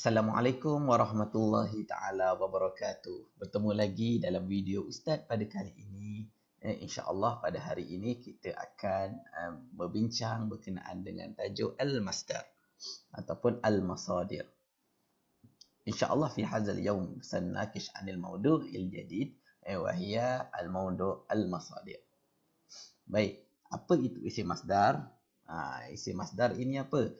Assalamualaikum warahmatullahi taala wabarakatuh. Bertemu lagi dalam video Ustaz pada kali ini. InsyaAllah pada hari ini kita akan berbincang berkenaan dengan tajuk al-masdar ataupun al-masadir. InsyaAllah fi hadzal yaum sanakish 'anil mawdu'il jadid wa hiya al-mawdu' al-masadir. Baik, apa itu isim masdar? Isim masdar ini apa?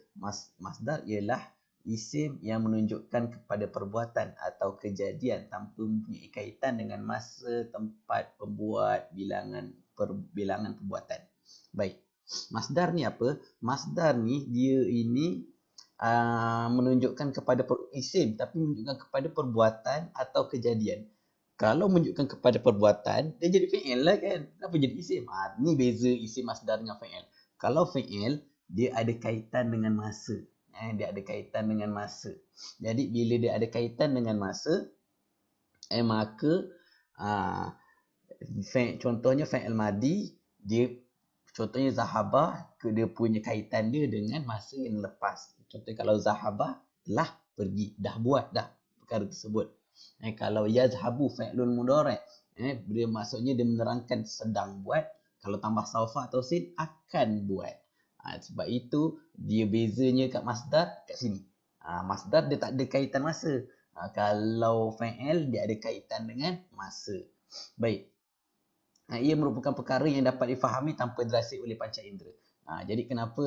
Masdar ialah isim yang menunjukkan kepada perbuatan atau kejadian tanpa mempunyai kaitan dengan masa, tempat, pembuat, bilangan perbuatan. Baik. Masdar ni apa? Masdar ni dia ini menunjukkan kepada isim tapi menunjukkan kepada perbuatan atau kejadian. Kalau menunjukkan kepada perbuatan, dia jadi fi'il lah kan. Kenapa jadi isim? Ni beza isim masdar dengan fi'il. Kalau fi'il, dia ada kaitan dengan masa. Dia ada kaitan dengan masa. Jadi bila dia ada kaitan dengan masa, maka contohnya fi'il madi, dia contohnya zahabah, dia punya kaitan dia dengan masa yang lepas. Contohnya kalau zahabah telah pergi, dah buat dah perkara tersebut. Kalau yazhabu fi'lun mudhari', dia maksudnya dia menerangkan sedang buat. Kalau tambah saufa atau sin akan buat. Sebab itu dia bezanya kat masdar kat sini. Masdar dia tak ada kaitan masa. Kalau fi'il dia ada kaitan dengan masa. Baik. Ia merupakan perkara yang dapat difahami tanpa dirasai oleh panca indera. Jadi kenapa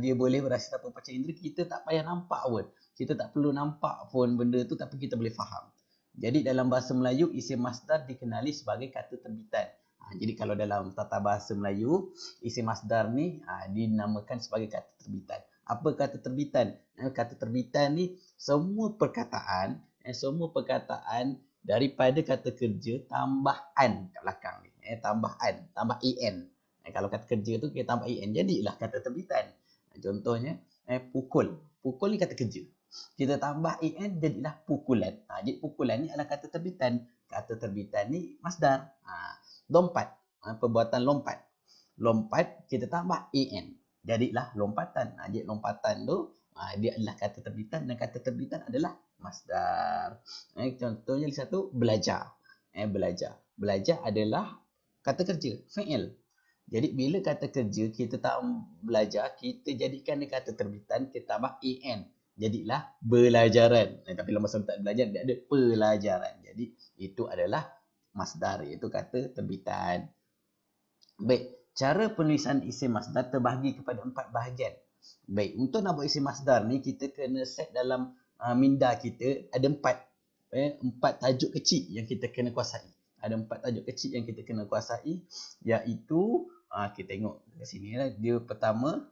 dia boleh berasai tanpa panca indera? Kita tak payah nampak pun. Kita tak perlu nampak pun benda tu tapi kita boleh faham. Jadi dalam bahasa Melayu isim masdar dikenali sebagai kata terbitan. Jadi kalau dalam tata bahasa Melayu, isim masdar ni dinamakan sebagai kata terbitan. Apa kata terbitan? Kata terbitan ni semua perkataan daripada kata kerja tambah an kat belakang ni. Tambah en. Kalau kata kerja tu kita tambah en, jadilah kata terbitan. Contohnya pukul. Pukul ni kata kerja. Kita tambah en jadilah pukulan. Jadi pukulan ni adalah kata terbitan. Kata terbitan ni masdar. Lompat, perbuatan lompat. Lompat kita tambah en, jadilah lompatan. Jadi lompatan tu dia adalah kata terbitan dan kata terbitan adalah masdar. Contohnya satu belajar. Belajar adalah kata kerja, fi'il. Jadi bila kata kerja kita tak belajar, kita jadikan dia kata terbitan, kita tambah en, jadilah belajaran. Tapi dalam masa tak belajar dia ada pelajaran. Jadi itu adalah masdar, iaitu kata terbitan. Baik, cara penulisan isim masdar terbahagi kepada 4 bahagian. Baik, untuk nak buat isim masdar ni kita kena set dalam minda kita ada 4 tajuk kecil yang kita kena kuasai. Ada 4 tajuk kecil yang kita kena kuasai, iaitu kita tengok kat sini lah. Dia pertama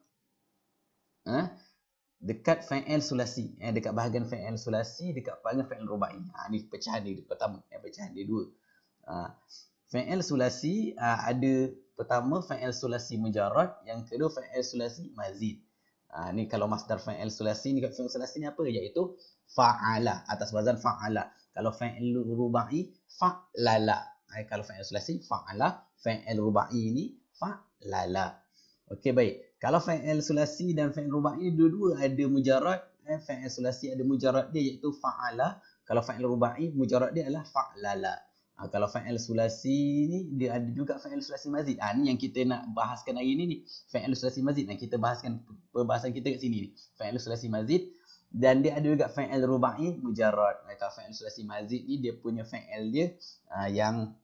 dekat fi'il sulasi, dekat bahagian fi'il sulasi, dekat bahagian fi'il rubai. Ni pecahan dia pertama, pecahan dia dua. Fi'il sulasi ada pertama fi'il sulasi mujarrad, yang kedua fi'il sulasi mazid. Ni kalau masdar fi'il sulasi ni, fi'il sulasi ni apa? Iaitu fa'ala, atas wazan fa'ala. Kalau fi'il rubai fa'lala. Kalau fi'il sulasi fa'ala, fi'il rubai ni fa'lala. Okey, baik. Kalau fi'il sulasi dan fi'il rubai dua-dua ada mujarrad, fi'il sulasi ada mujarrad dia iaitu fa'ala. Kalau fa'il rubai mujarrad dia adalah fa'lala. Kalau fa'il sulasi ni dia ada juga fa'il sulasi mazid. Ni yang kita nak bahaskan hari ni fa'il sulasi mazid. Kita bahaskan perbahasan kita kat sini ni. Fa'il sulasi mazid dan dia ada juga fa'il rubai mujarrad. Kalau fa'il sulasi mazid ni dia punya fa'il dia yang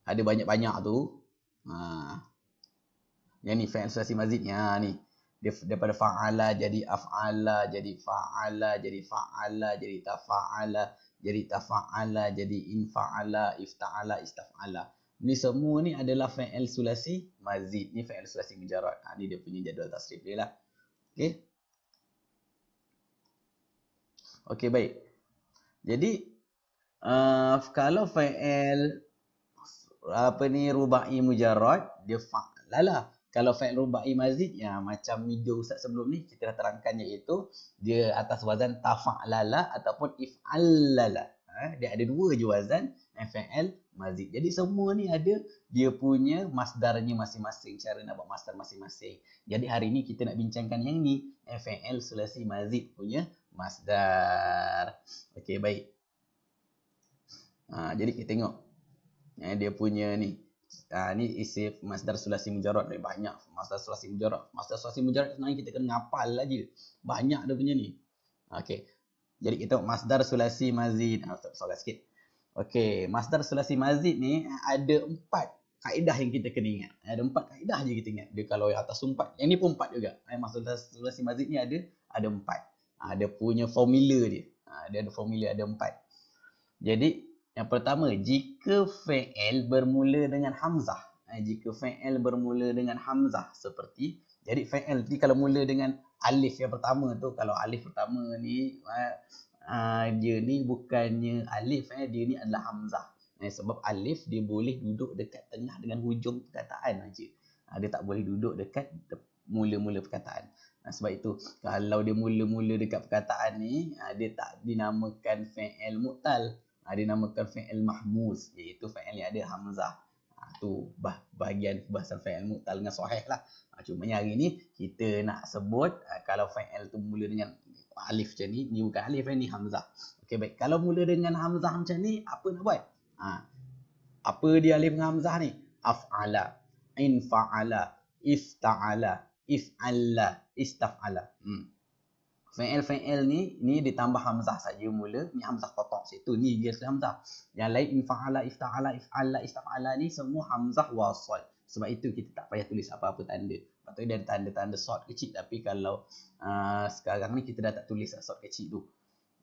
ada banyak-banyak tu. Yang ni fa'il sulasi mazidnya ni. Dia daripada fa'ala jadi af'ala, jadi fa'ala, jadi fa'ala, jadi tafa'ala, jadi tafa'ala, jadi infa'ala, ifta'ala, istaf'ala. Ni semua ni adalah fa'il sulasi mazid. Ni fa'il sulasi mujarrad. Ni dia punya jadual tasrif dia lah. Okey. Okey, baik. Jadi kalau fa'il rubai mujarrad dia fa'lala. Kalau fa'il rubai mazid macam video Ustaz sebelum ni kita dah terangkan, iaitu dia atas wazan tafa'lala ataupun if'allala. Dia ada dua je wazan, fa'il mazid. Jadi semua ni ada dia punya masdarnya masing-masing, cara nak buat masdar masing-masing. Jadi hari ni kita nak bincangkan yang ni, fi'il sulasi mazid punya masdar. Okey, baik. Jadi kita tengok dia punya ni. Ni isi masdar sulasi mujarrad ni, banyak masdar sulasi mujarrad. Masdar sulasi mujarrad sebenarnya kita kena ngapal aja. Banyak dia punya ni. Okey. Jadi kita tengok masdar sulasi mazid. Soalan sikit. Okey, masdar sulasi mazid ni ada 4 kaedah yang kita kena ingat. Ada 4 kaedah je kita ingat. Dia kalau yang atas 4, yang ni pun 4 juga. Masdar sulasi mazid ni ada 4. Ada punya formula dia. Dia ada formula, ada 4. Jadi yang pertama, jika fi'il bermula dengan hamzah. Jika fi'il bermula dengan hamzah seperti, jadi fi'il ni kalau mula dengan alif yang pertama tu, kalau alif pertama ni dia ni bukannya alif, dia ni adalah hamzah. Sebab alif dia boleh duduk dekat tengah dengan hujung perkataan aja. Dia tak boleh duduk dekat mula-mula perkataan. Sebab itu kalau dia mula-mula dekat perkataan ni, dia tak dinamakan fi'il mu'tal. Dinamakan fi'il mahmuz, iaitu fi'il yang ada hamzah. Tu bahagian bahasan fi'il mu'tal dengan sahih lah. Cuma hari ni kita nak sebut kalau fi'il tu mula dengan alif macam ni bukan alif, ni hamzah. Okey, baik. Kalau mula dengan hamzah macam ni, apa nak buat? Apa dia alif dengan hamzah ni? Af'ala, infa'ala, ifta'ala, if'alla, istaf'ala. Fi'il ni ditambah hamzah saja mula. Ni hamzah kotak situ. Ni dia hamzah. Yang lain infa'ala, ifta'ala, if'alla, istaf'ala ni semua hamzah wasal. Sebab itu kita tak payah tulis apa-apa tanda. Patutnya dia ada tanda-tanda short kecil. Tapi kalau sekarang ni kita dah tak tulis short kecil tu.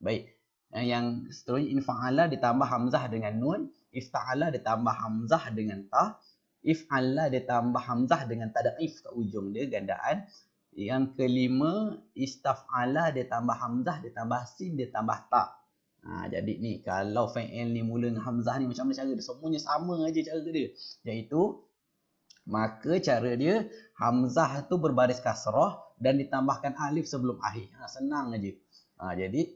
Baik. Yang seterusnya infa'ala ditambah hamzah dengan nun. Ifta'ala ditambah hamzah dengan ta. If'alla ditambah hamzah dengan tad'if kat ujung dia, gandaan. Yang kelima, istaf'ala dia tambah hamzah, dia tambah sin, dia tambah ta. Jadi ni, kalau fi'il ni mula dengan hamzah ni, macam mana cara dia? Semuanya sama aja cara dia. Iaitu, maka cara dia, hamzah tu berbaris kasrah dan ditambahkan alif sebelum akhir. Senang aja. Jadi,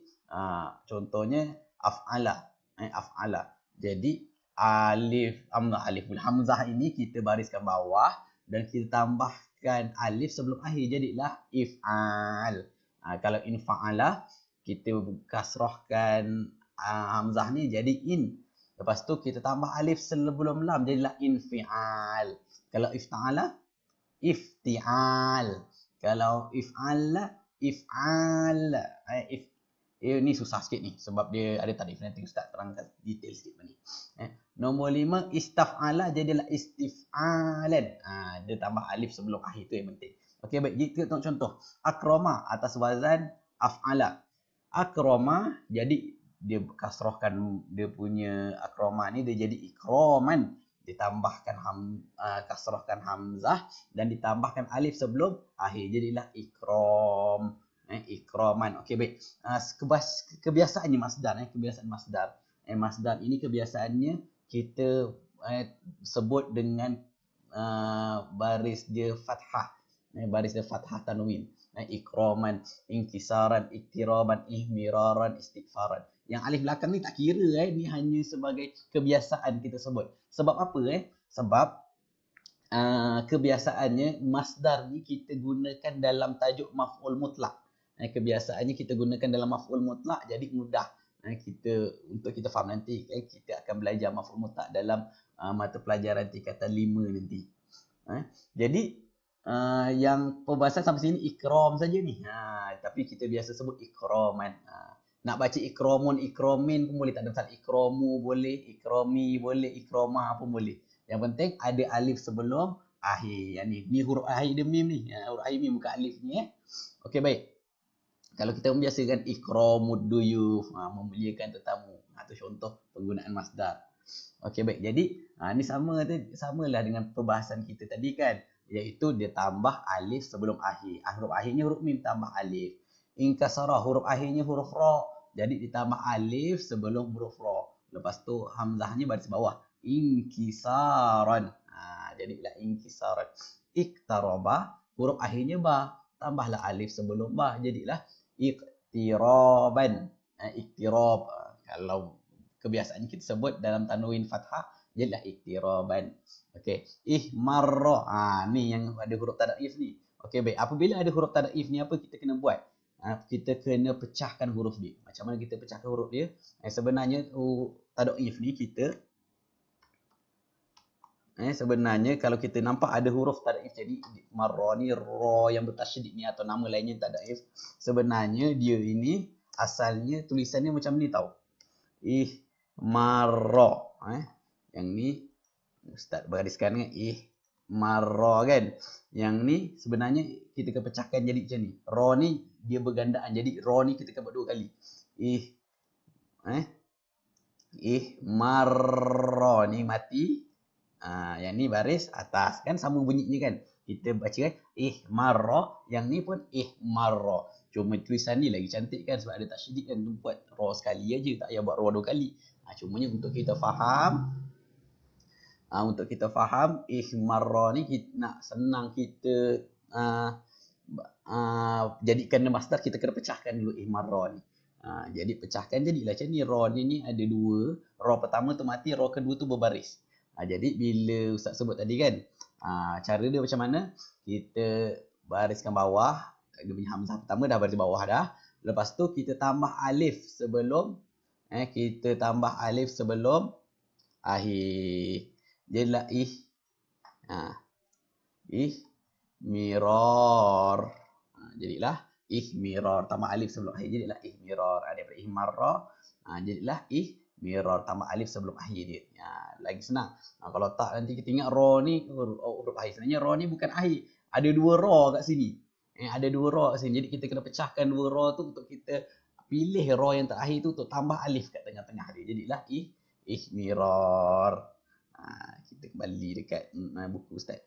contohnya, af'ala. Af'ala. Jadi, hamzah ini kita bariskan bawah dan kita tambahkan alif sebelum akhir, jadilah if'al. Kalau infa'ala kita kasrahkan hamzah ni jadi in. Lepas tu kita tambah alif sebelum lam, jadilah infi'al. Kalau ifta'ala, ifti'al. Kalau if'ala, if'al. Ini susah sikit ni sebab dia ada tarif, nanti ustaz terangkan detail sikit ni. Nombor 5, istaf'ala jadilah istif'alan. Dia tambah alif sebelum akhir, tu yang penting. Okey, baik, kita tengok contoh. Akrama atas wazan af'ala. Akrama jadi dia kasrahkan dia punya akrama ni, dia jadi ikraman. Ditambahkan kasrahkan hamzah dan ditambahkan alif sebelum akhir, jadilah ikram. Ikraman. Okey, baik. Kebiasaannya masdar. Kebiasaan masdar. Masdar ini kebiasaannya kita sebut dengan baris dia fathah. Baris dia fathah tanwin. Ikraman, inkisaran, iktiraban, ihmiraran, istighfaran. Yang alif belakang ni tak kira. Ni hanya sebagai kebiasaan kita sebut. Sebab apa? Sebab kebiasaannya masdar ni kita gunakan dalam tajuk maf'ul mutlak. Kebiasaannya kita gunakan dalam maf'ul mutlak, jadi mudah untuk kita faham nanti. Kita akan belajar maf'ul mutlak dalam mata pelajaran tingkatan 5 nanti. Jadi yang perbahasan sampai sini ikram saja ni. Tapi kita biasa sebut ikraman. Nak baca ikramun, ikramin pun boleh, tak ada masalah. Ikramu boleh, ikrami boleh, ikrama pun boleh. Yang penting ada alif sebelum akhir. Yang ni huruf akhir dia mim ni. Huruf akhir mim bukan alif ni. Okey, baik. Kalau kita membiasakan ikramud duyuf, memuliakan tetamu. Itu contoh penggunaan masdar. Okey, baik. Jadi ni samalah dengan perbahasan kita tadi kan, iaitu dia tambah alif sebelum akhir. Huruf akhirnya huruf mim tambah alif. Inkasarah, huruf akhirnya huruf ra. Jadi ditambah alif sebelum huruf ra. Lepas tu hamzahnya baris bawah. Inkisaran. Jadilah inkisaran. Iktaraba, huruf akhirnya ba. Tambahlah alif sebelum ba. Jadilah iktiraban. Iktirab. Kalau kebiasaan kita sebut dalam tanwin fathah, Jadilah iktiraban. Okey, ihmarra. Ni yang ada huruf tadaif ni. Okey, baik. Apabila ada huruf tadaif ni, apa kita kena buat? Kita kena pecahkan huruf dia. Macam mana kita pecahkan huruf dia? Sebenarnya tadaif ni sebenarnya kalau kita nampak ada huruf tadaif, jadi marra ni, ra yang bertasydid ni atau nama lainnya tadaif, sebenarnya dia ini asalnya tulisannya macam ni tau. Ihmarra. Yang ni Ustaz bergariskan dengan ihmarra kan. Yang ni sebenarnya kita kena pecahkan jadi macam ni. Ra ni dia bergandaan. Jadi ra ni kita kena buat 2 kali. Ihmarra ni mati. Yang ni baris atas. Kan sama bunyinya kan. Kita baca kan ihmarra. Yang ni pun ihmarra. Cuma tulisan ni lagi cantik kan. Sebab ada tasydid kan. Buat ra sekali aja. Tak payah buat ra 2 kali. Cumanya untuk kita faham. Ihmarra ni kita nak senang kita jadikan masdar, kita kena pecahkan dulu ihmarra ni. Jadi pecahkan jadilah macam ni. Ra ni ada 2. Ra pertama tu mati, ra kedua tu berbaris. Jadi bila Ustaz sebut tadi kan, cara dia macam mana? Kita bariskan bawah. Dia punya hamzah pertama dah baris bawah dah. Lepas tu kita tambah alif sebelum akhir. Jadilah ihmirar. Jadilah ihmirar. Tambah alif sebelum akhir. Jadilah ihmirar. Daripada ihmarra. Jadilah ihmirar. Tambah alif sebelum akhir dia. Lagi senang. Kalau tak nanti kita ingat ra ni huruf akhir. Sebenarnya ra ni bukan akhir. Ada 2 ra kat sini. Ada 2 ra kat sini. Jadi kita kena pecahkan 2 ra tu untuk kita pilih ra yang terakhir tu untuk tambah alif kat tengah-tengah dia. Jadilah ihmirar. Kita kembali dekat buku Ustaz.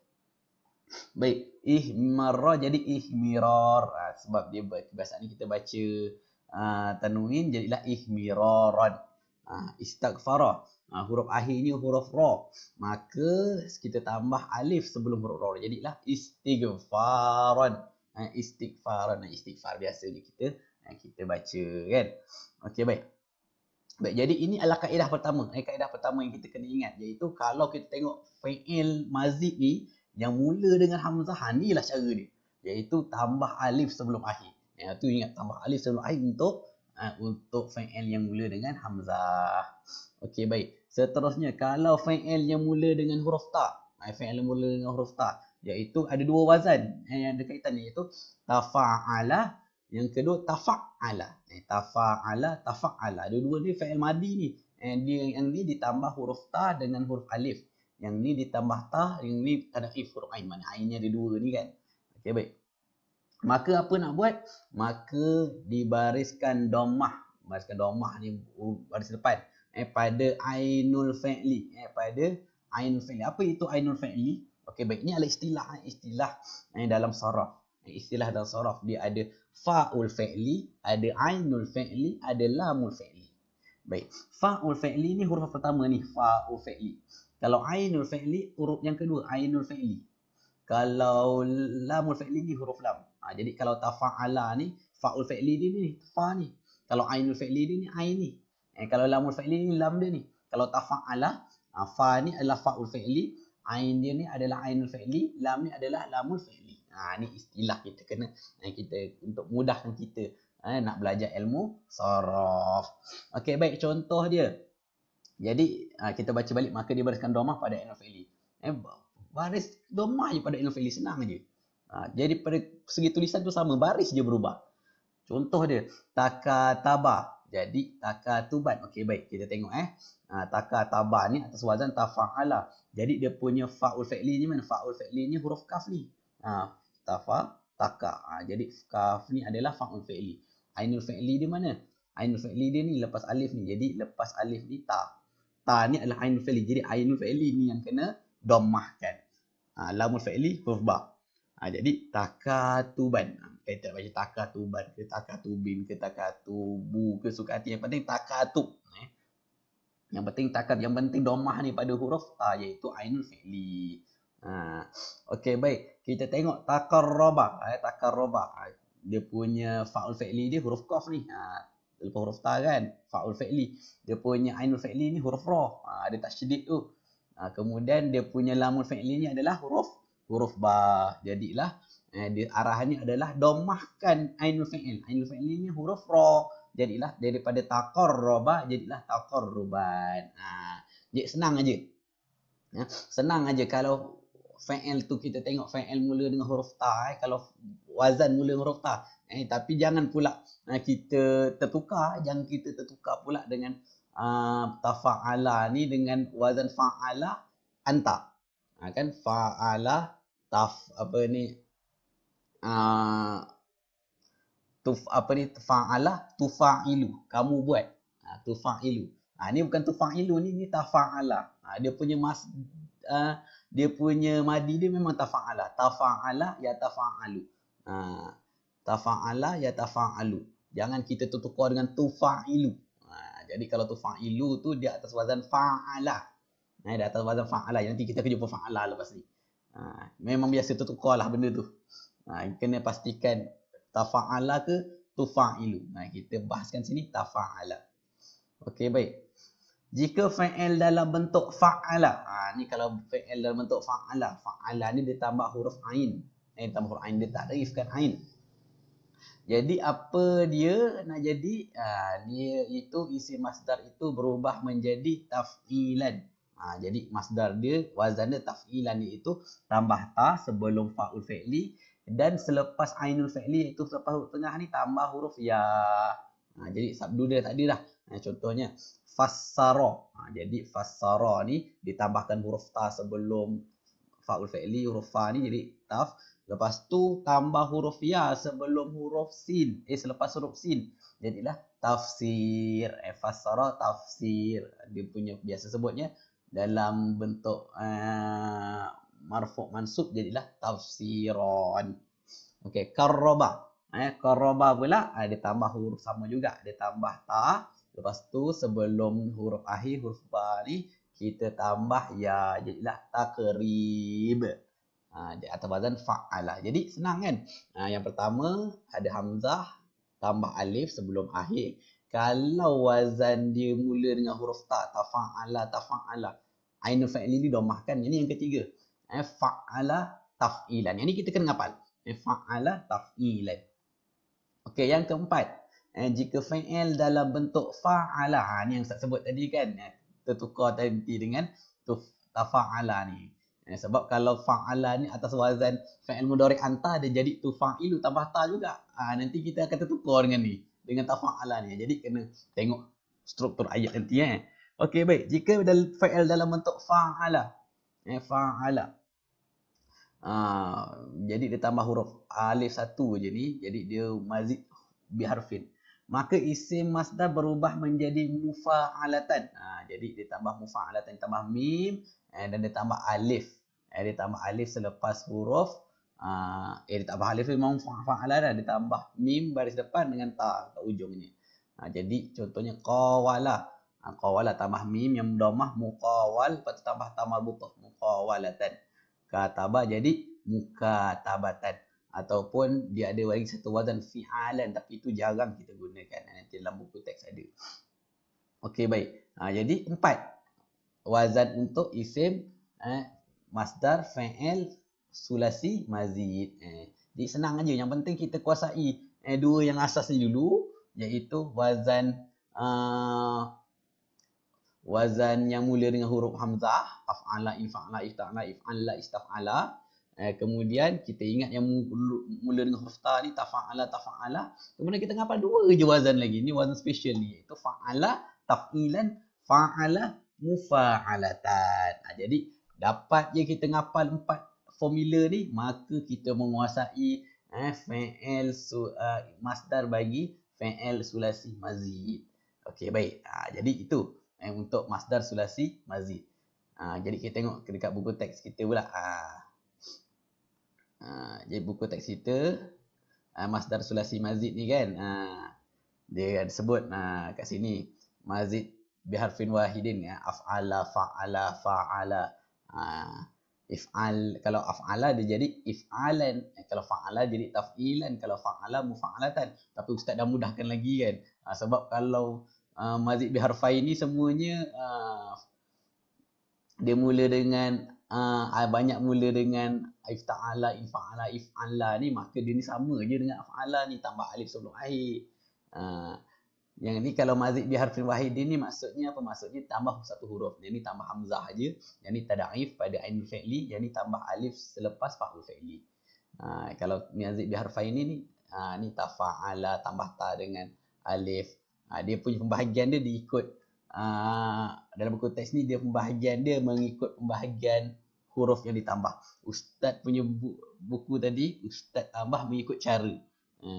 Baik, ihmarra jadi ihmirar. Sebab dia kebiasaan ni kita baca tanwin, jadilah ihmiraran. Istighfara. Huruf akhirnya huruf ra. Maka kita tambah alif sebelum huruf ra. Jadilah istighfaran. Istighfaran. Istighfar biasanya kita baca kan. Okey, baik. Baik, jadi ini adalah kaedah pertama. Kaedah pertama yang kita kena ingat, iaitu kalau kita tengok fi'il mazid ni yang mula dengan hamzah, inilah cara dia. Iaitu tambah alif sebelum akhir. Tu ingat, tambah alif sebelum akhir untuk fi'il yang mula dengan hamzah. Okey, baik. Seterusnya, kalau fi'il yang mula dengan huruf ta, iaitu ada 2 wazan yang ada kaitannya, iaitu tafa'ala. Yang kedua tafa'ala. Tafa'ala. Dua-dua ni fi'il madi ni. Yang ni ditambah huruf ta dengan huruf alif. Yang ni ditambah ta, yang ni tadaif huruf ain. Mana ainnya ada 2 ni kan. Okey, baik. Maka apa nak buat? Maka dibariskan dhammah. Bariskan dhammah ni baris depan. Pada ainul fi'li. Pada ainul fi'li. Apa itu ainul fi'li? Okey, baik. Ini adalah istilah dalam saraf. Istilah dalam saraf. Dia ada fa'ul fi'li, ada ainul fi'li, ada lamul fi'li. Baik. Fa'ul fi'li ni huruf pertama ni, fa'ul fi'li. Kalau ainul fi'li, huruf yang kedua, ainul fi'li. Kalau lamul fi'li ni huruf lam. Jadi kalau tafa'ala ni, fa'ul fi'li dia ni, fa ni. Kalau ainul fi'li dia ni, ain ni. Kalau lamul fi'li ni, lam dia ni. Kalau tafa'ala, fa ni adalah fa'ul fi'li, ain dia ni adalah ainul fi'li, lam ni adalah lamul fi'li. Ni istilah kita kena untuk mudahkan kita nak belajar ilmu saraf. Okey, baik, contoh dia. Jadi kita baca balik, maka dia bariskan dhammah pada ainul fi'li. Baris dhammah je pada ainul fi'li, senang je. Jadi pada segi tulisan tu sama, baris je berubah. Contoh dia, takataba. Jadi takatuban. Okey, baik, kita tengok takataba ni atas wazan tafa'ala. Jadi dia punya fa'ul fi'li ni mana? Fa'ul fi'li ni huruf kaf ni. Taka. Jadi kaf ni adalah fa'ul fi'li. Ainul fi'li di mana? Ainul fi'li dia ni lepas alif ni. Jadi lepas alif ni ta. Ta ni adalah ainul fi'li. Jadi ainul fi'li ni yang kena dhammahkan. Lamul fi'li huruf ba. Jadi takatuban. Kita baca takatuban ke takatubin ke takatubu ke suka hati. Yang penting takatub. Yang penting dhammah ni pada huruf ta, iaitu ainul fi'li. Okey, baik. Kita tengok takarraba. Dia punya fa'ul fi'li dia huruf qaf ni. Lepas huruf ta kan, fa'ul fi'li. Dia punya ainul fi'li ni huruf ra. Ada tasydid tu. Kemudian dia punya lamul fi'linya adalah huruf ba. Jadilah arahannya adalah domahkan ainul fi'il. Ainul fi'il ini huruf ra. Jadilah daripada taqarraba jadilah taqarruban. Jadi senang aja. Ya, senang aja kalau fi'il tu kita tengok fi'il mula dengan huruf ta, kalau wazan mula dengan huruf ta. Tapi jangan pula kita tertukar pula dengan tafa'ala ni dengan wazan fa'ala anta. Kan fa'ala apa ni fa'ala tufa'ilu, kamu buat. Tufa'ilu. Ni bukan tufa'ilu ni tafa'ala. Dia punya madi dia memang tafa'ala. Tafa'ala ya tafa'alu. Tafa'ala ya tafa'alu. Jangan kita tukar dengan tufa'ilu. Jadi kalau tufa'ilu tu dia atas wazan fa'ala. Di atas wazan fa'ala. Nanti kita akan jumpa fa'ala lepas ni. Memang biasa tukar lah benda tu. Kena pastikan tafa'ala ke tufa'ilu. Kita bahaskan sini tafa'ala. Okey, baik. Jika fi'il dalam bentuk fa'ala. Ni kalau fi'il dalam bentuk fa'ala. Fa'ala ni dia tambah huruf ain. Tambah huruf ain, dia tak takrifkan ain. Jadi apa dia nak jadi? Dia itu isim masdar itu berubah menjadi taf'ilan. Jadi masdar dia, wazan dia taf'ilan iaitu tambah ta sebelum fa'ul fi'li dan selepas ainul fi'li iaitu selepas huruf tengah ni tambah huruf ya. Jadi sabdu dia tadi dah. Contohnya fassara. Jadi fassara ni ditambahkan huruf ta sebelum fa'ul fi'li, huruf fa ni jadi taf. Lepas tu tambah huruf ya sebelum huruf sin. Selepas huruf sin. Jadilah tafsir. Fassara tafsir. Dia punya biasa sebutnya dalam bentuk marfu' mansub jadilah tafsiran. Okey, qarraba. Qarraba pula dia tambah huruf sama juga. Dia tambah ta. Lepas tu sebelum huruf akhir, huruf ba ni kita tambah ya. Jadilah taqrib. Di atas wazan fa'ala. Jadi senang kan? Yang pertama ada hamzah tambah alif sebelum akhir. Kalau wazan dia mula dengan huruf ta, tafa'ala, tafa'ala. Ainul fa'ili ni domahkan. Ini yang ketiga. Fa'ala taf'ilan. Yang ni kita kena ngapal. Fa'ala taf'ilan. Okey, yang keempat. Jika fi'il dalam bentuk fa'ala. Ni yang saya sebut tadi kan. Tertukar tadi dengan tafa'ala ni. Sebab kalau fa'ala ni atas wazan fi'il mudhari' anta dia jadi tufa'ilu tambah ta juga. Nanti kita akan tertukar dengan ni. Dengan tafa'ala ni. Jadi kena tengok struktur ayat nanti. Okey, baik. Jika fi'il dalam bentuk fa'ala. Fa'ala. Jadi dia tambah huruf alif satu je ni. Jadi dia mazid biharfin. Maka isim masdar berubah menjadi mufa'alatan. Jadi dia tambah mufa'alatan. Dia tambah mim. Dan dia tambah alif. Dia tambah alif selepas huruf. Dia tambah alif memang fa'ala dah. Dia tambah mim baris depan dengan ta kat ujungnya. Jadi contohnya qawala. Qawala tambah mim yang domah muqawal. Lepas tu tambah ta marbutah. Muqawalatan. Kataba jadi mukatabatan. Ataupun dia ada lagi satu wazan fi'alan. Tapi itu jarang kita gunakan. Nanti dalam buku teks ada. Okey, baik. Jadi 4 wazan untuk isim masdar, fi'il, sulasi, mazid. Jadi senang aja. Yang penting kita kuasai dua yang asas ni dulu, iaitu wazan wazan yang mula dengan huruf hamzah, af'ala, infa'ala, ifta'ala, if'ala, istaf'ala. Kemudian kita ingat yang mula dengan huruf ta ni, tafa'ala, tafa'ala. Kemudian kita ngapal dua je wazan lagi. Ni wazan special ni, iaitu fa'ala, taf'ilan, fa'ala, mufa'alatan. Jadi dapat je kita ngapal 4 formula ni, maka kita menguasai fi'il masdar bagi fi'il sulasi mazid. Okey, baik. Jadi itu untuk masdar sulasi mazid. Jadi kita tengok dekat buku teks kita pula. Jadi buku teks kita masdar sulasi mazid ni kan, dia ada sebut kat sini mazid biharfin wahidin, af'ala, fa'ala, fa'ala. If'al, kalau af'ala dia jadi if'alan, kalau fa'ala jadi taf'ilan, kalau fa'ala mufa'alatan. Tapi ustaz dah mudahkan lagi kan, sebab kalau mazid biharfain ni semuanya dia mula dengan banyak mula dengan ifta'ala, infa'ala, if'ala ni, maka dia ni sama je dengan af'ala ni, tambah alif sebelum akhir. Yang ni kalau mazid bi harfin wahid ni maksudnya apa? Maksudnya tambah satu huruf. Yang ni tambah hamzah aja. Yang ni tad'if pada ainul fi'li, yang ni tambah alif selepas fa'ul fi'li. Kalau mazid bi harfain ni ni tafa'ala tambah ta dengan alif. Dia punya pembahagian dia diikut dalam buku teks ni, dia pembahagian dia mengikut pembahagian huruf yang ditambah. Ustaz punya buku tadi, ustaz tambah mengikut cara.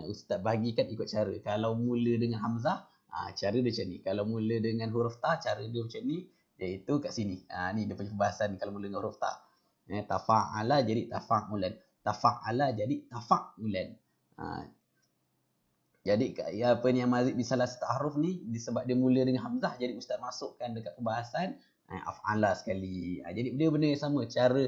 Ustaz bahagikan ikut cara. Kalau mula dengan hamzah, cara dia macam ni. Kalau mula dengan huruf ta, cara dia macam ni, iaitu kat sini. Ni dia punya pembahasan kalau mula dengan huruf ta. Tafa'ala jadi tafa'ulan. Tafa'ala jadi tafa'ulan. Jadi apa ni yang mazid bi salasat ahruf ni, disebab dia mula dengan hamzah, jadi ustaz masukkan dekat pembahasan af'ala sekali. Jadi dia benda yang sama, cara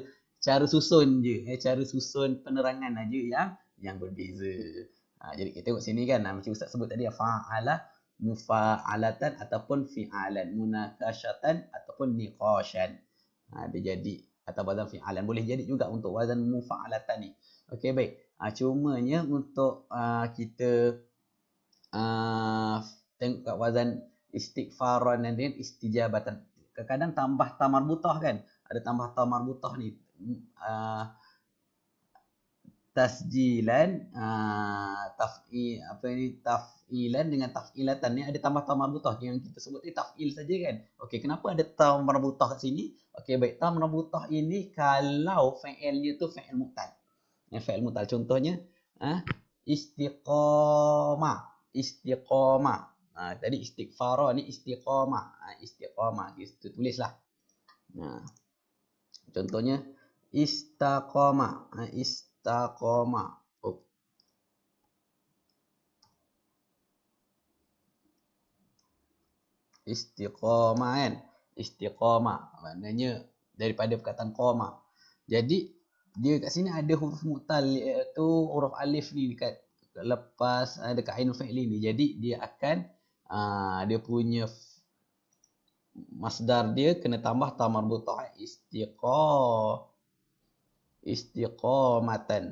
susun je, cara susun penerangan aja yang berbeza. Jadi kita tengok sini kan, macam ustaz sebut tadi, fa'ala, mufa'alatan ataupun fi'alan, munakashatan ataupun niqashan. Dia jadi atau wazan fi'alan, boleh jadi juga untuk wazan mufa'alatan ni. Okey, baik. Cumanya untuk kita tengok kat wazan istighfaran dan istijabatan, kadang-kadang tambah ta marbutah kan, ada tambah ta marbutah ni, tasjilan, taf'ilan dengan taf'ilatan ni, ada tambah ta marbutah yang kita sebut ni taf'il saja kan. Okey, kenapa ada ta marbutah kat sini? Okey, baik, ta marbutah ini kalau fi'ilnya tu fi'il mu'tal. Fi'il mu'tal contohnya istiqamah. Tadi istighfara ni istiqamah. Istiqamah kita tulislah. Contohnya istaqama. Istaqama. Istiqamah kan. Istiqamah maknanya daripada perkataan qama. Jadi dia kat sini ada huruf mu'tal, iaitu huruf alif ni dekat lepas dekat ainul fi'li ni. Jadi dia akan dia punya masdar dia kena tambah ta marbutah, istiqamatan.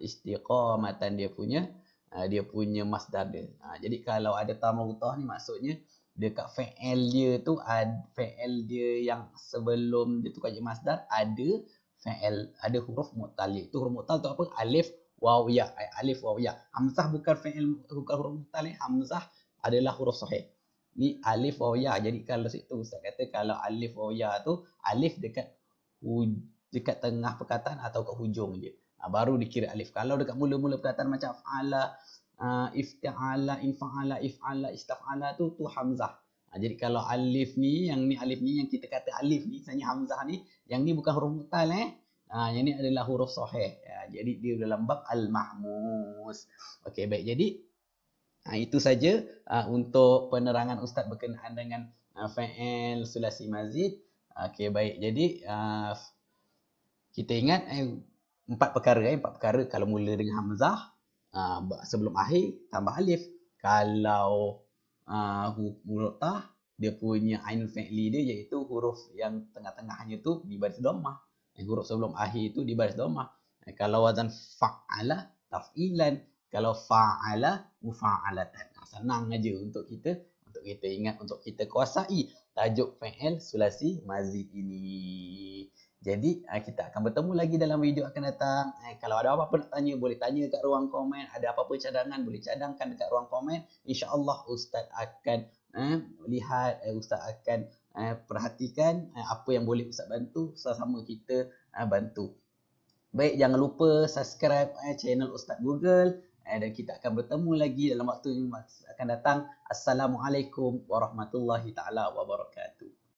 Istiqamatan dia punya masdar dia. Jadi kalau ada ta marbutah ni, maksudnya dekat fi'il dia tu, fi'il dia yang sebelum dia tukar jadi masdar, ada huruf mu'tal. Itu huruf mu'tal tu apa? Alif waw ya. Alif waw ya. Hamzah bukan huruf mu'tal. Hamzah adalah huruf sahih. Ni alif waw ya. Jadi kalau situ ustaz kata, kalau alif waw ya tu alif dekat tengah perkataan atau kat hujung je, baru dikira alif. Kalau dekat mula-mula perkataan macam af'ala, ifta'ala, infa'ala, if'ala, istaf'ala tu hamzah. Jadi kalau alif ni, yang kita kata alif ni, sebenarnya hamzah ni, yang ni bukan huruf mu'tal yang ni adalah huruf sahih. Jadi dia dalam bab al-mahmus. Okey, baik. Jadi itu saja untuk penerangan ustaz berkenaan dengan fa'il sulasi mazid. Okey, baik. Jadi kita ingat 4 perkara kalau mula dengan hamzah, sebelum akhir tambah alif. Kalau huruf ta, dia punya ainul fi'li dia, iaitu huruf yang tengah-tengahnya tu di baris dhammah. Huruf sebelum akhir itu di baris dhammah. Kalau wazan fa'ala, taf'ilan. Kalau fa'ala, mufa'alatan. Senang aja untuk kita ingat, untuk kita kuasai tajuk fi'il sulasi mazid ini. Jadi kita akan bertemu lagi dalam video akan datang. Kalau ada apa-apa nak tanya, boleh tanya dekat ruang komen. Ada apa-apa cadangan, boleh cadangkan dekat ruang komen. InsyaAllah Ustaz akan lihat, Ustaz akan perhatikan apa yang boleh Ustaz bantu, sama kita bantu. Baik, jangan lupa subscribe channel Ustaz Google, dan kita akan bertemu lagi dalam waktu yang akan datang. Assalamualaikum warahmatullahi taala wabarakatuh.